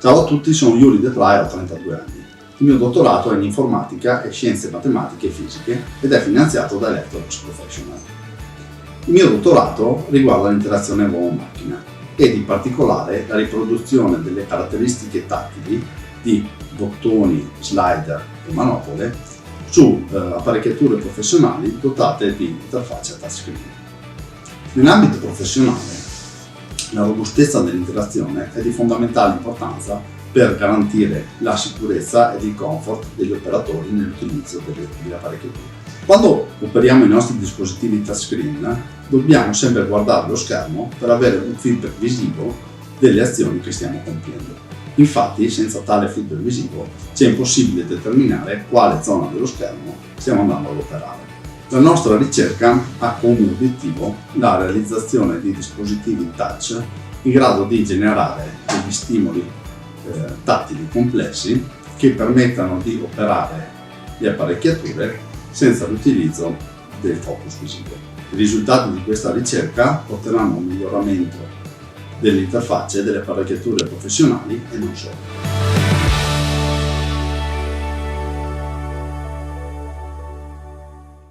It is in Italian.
Ciao a tutti, sono Yuri De Play, ho 32 anni. Il mio dottorato è in informatica e scienze matematiche e fisiche ed è finanziato da Electrolux Professional. Il mio dottorato riguarda l'interazione uomo-macchina ed in particolare la riproduzione delle caratteristiche tattili di bottoni, slider e manopole su apparecchiature professionali dotate di interfaccia touchscreen. Nell'ambito professionale, la robustezza dell'interazione è di fondamentale importanza per garantire la sicurezza ed il comfort degli operatori nell'utilizzo delle apparecchiature. Quando operiamo i nostri dispositivi touchscreen, dobbiamo sempre guardare lo schermo per avere un feedback visivo delle azioni che stiamo compiendo. Infatti, senza tale feedback visivo, è impossibile determinare quale zona dello schermo stiamo andando ad operare. La nostra ricerca ha come obiettivo la realizzazione di dispositivi touch in grado di generare degli stimoli tattili complessi che permettano di operare le apparecchiature senza l'utilizzo del focus visivo. I risultati di questa ricerca porteranno a un miglioramento delle interfacce delle apparecchiature professionali e non solo.